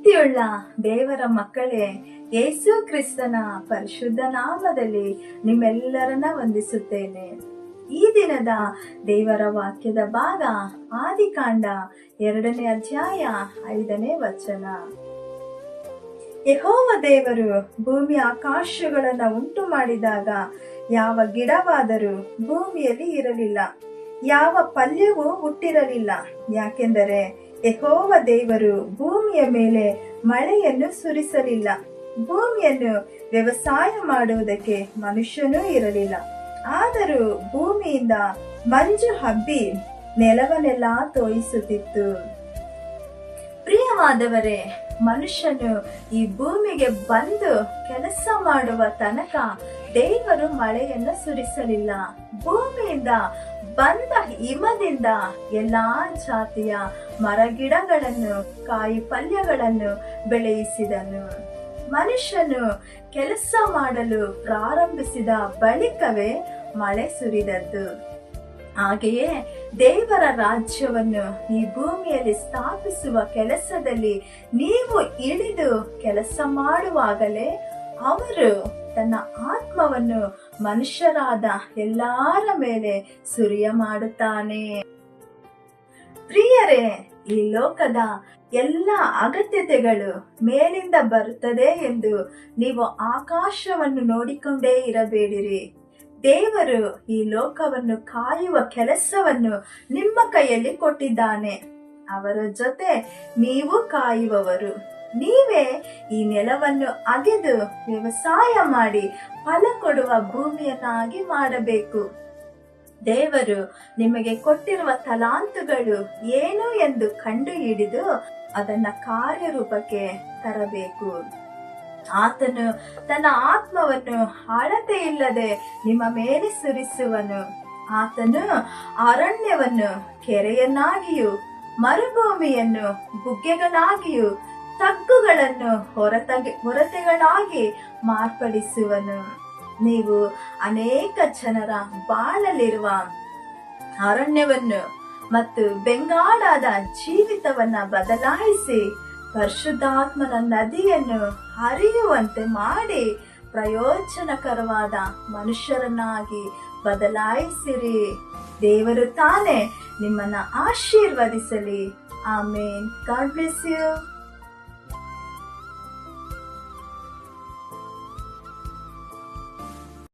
ಪ್ರೀತಿಯುಳ್ಳ ದೇವರ ಮಕ್ಕಳೇ, ಯೇಸು ಕ್ರಿಸ್ತನ ಪರಿಶುದ್ಧ ನಾಮದಲ್ಲಿ ನಿಮ್ಮೆಲ್ಲರನ್ನ ವಂದಿಸುತ್ತೇನೆ. ಈ ದಿನದ ದೇವರ ವಾಕ್ಯದ ಭಾಗ ಆದಿಕಾಂಡ 2ನೇ ಅಧ್ಯಾಯ 5ನೇ ವಚನ. ಯೆಹೋವ ದೇವರು ಭೂಮಿ ಆಕಾಶಗಳನ್ನ ಉಂಟು ಮಾಡಿದಾಗ ಯಾವ ಗಿಡವಾದರೂ ಭೂಮಿಯಲ್ಲಿ ಇರಲಿಲ್ಲ, ಯಾವ ಪಲ್ಯವೂ ಹುಟ್ಟಿರಲಿಲ್ಲ. ಯಾಕೆಂದರೆ ಯೆಹೋವ ದೇವರು ಭೂಮಿಯ ಮೇಲೆ ಮಳೆಯನ್ನು ಸುರಿಸಲಿಲ್ಲ, ಭೂಮಿಯನ್ನು ವ್ಯವಸಾಯ ಮಾಡುವುದಕ್ಕೆ ಮನುಷ್ಯನೂ ಇರಲಿಲ್ಲ. ಆದರೂ ಭೂಮಿಯಿಂದ ಮಂಜು ಹಬ್ಬಿ ನೆಲವನ್ನೆಲ್ಲ ತೋಯಿಸುತ್ತಿತ್ತು. ಪ್ರಿಯವಾದವರೇ, ಮನುಷ್ಯನು ಈ ಭೂಮಿಗೆ ಬಂದು ಕೆಲಸ ಮಾಡುವ ತನಕ ದೇವರು ಮಳೆಯನ್ನು ಸುರಿಸಲಿಲ್ಲ. ಭೂಮಿಯಿಂದ ಬಂದ ಹಿಮದಿಂದ ಎಲ್ಲಾ ಜಾತಿಯ ಮರಗಿಡಗಳನ್ನು, ಕಾಯಿ ಪಲ್ಯಗಳನ್ನು ಬೆಳೆಯಿಸಿದನು. ಮನುಷ್ಯನು ಕೆಲಸ ಮಾಡಲು ಪ್ರಾರಂಭಿಸಿದ ಬಳಿಕವೇ ಮಳೆ ಸುರಿದದ್ದು. ಹಾಗೆಯೇ ದೇವರ ರಾಜ್ಯವನ್ನು ಈ ಭೂಮಿಯಲ್ಲಿ ಸ್ಥಾಪಿಸುವ ಕೆಲಸದಲ್ಲಿ ನೀವು ಇಳಿದು ಕೆಲಸ ಮಾಡುವಾಗಲೇ ಅವರು ತನ್ನ ಆತ್ಮವನ್ನು ಮನುಷ್ಯರಾದ ಎಲ್ಲರ ಮೇಲೆ ಸುರಿಯ ಮಾಡುತ್ತಾನೆ. ಪ್ರಿಯರೇ, ಈ ಲೋಕದ ಎಲ್ಲ ಅಗತ್ಯತೆಗಳು ಮೇಲಿಂದ ಬರುತ್ತದೆ ಎಂದು ನೀವು ಆಕಾಶವನ್ನು ನೋಡಿಕೊಂಡೇ ಇರಬೇಡಿರಿ. ದೇವರು ಈ ಲೋಕವನ್ನು ಕಾಯುವ ಕೆಲಸವನ್ನು ನಿಮ್ಮ ಕೈಯಲ್ಲಿ ಕೊಟ್ಟಿದ್ದಾನೆ. ಅವರ ಜೊತೆ ನೀವು ಕಾಯುವವರು. ನೀವೇ ಈ ನೆಲವನ್ನು ಅಗೆದು ವ್ಯವಸಾಯ ಮಾಡಿ ಫಲ ಕೊಡುವ ಭೂಮಿಯನ್ನಾಗಿ ಮಾಡಬೇಕು. ದೇವರು ನಿಮಗೆ ಕೊಟ್ಟಿರುವ ತಲಾಂತುಗಳು ಏನು ಎಂದು ಕಂಡು ಹಿಡಿದು ಅದನ್ನ ಕಾರ್ಯರೂಪಕ್ಕೆ ತರಬೇಕು. ಆತನು ತನ್ನ ಆತ್ಮವನ್ನು ಅಳತೆ ಇಲ್ಲದೆ ನಿಮ್ಮ ಮೇಲೆ ಸುರಿಸುವನು. ಆತನು ಅರಣ್ಯವನ್ನು ಕೆರೆಯನ್ನಾಗಿಯೂ ಮರುಭೂಮಿಯನ್ನು ಬುಗ್ಗೆಗಳಾಗಿಯೂ ತಗ್ಗುಗಳನ್ನು ಹೊರತೆಗಳಾಗಿ ಮಾರ್ಪಡಿಸುವನು. ನೀವು ಅನೇಕ ಜನರ ಬಾಳಲಿರುವ ಅರಣ್ಯವನ್ನು ಮತ್ತು ಬೆಂಗಾಡಾದ ಜೀವಿತವನ್ನ ಬದಲಾಯಿಸಿ ಪರಿಶುದ್ಧಾತ್ಮನ ನದಿಯನ್ನು ಹರಿಯುವಂತೆ ಮಾಡಿ ಪ್ರಯೋಜನಕರವಾದ ಮನುಷ್ಯರನ್ನಾಗಿ ಬದಲಾಯಿಸಿರಿ. ದೇವರು ತಾನೇ ನಿಮ್ಮನ್ನ ಆಶೀರ್ವದಿಸಲಿ. ಆಮೇನ್. God bless you.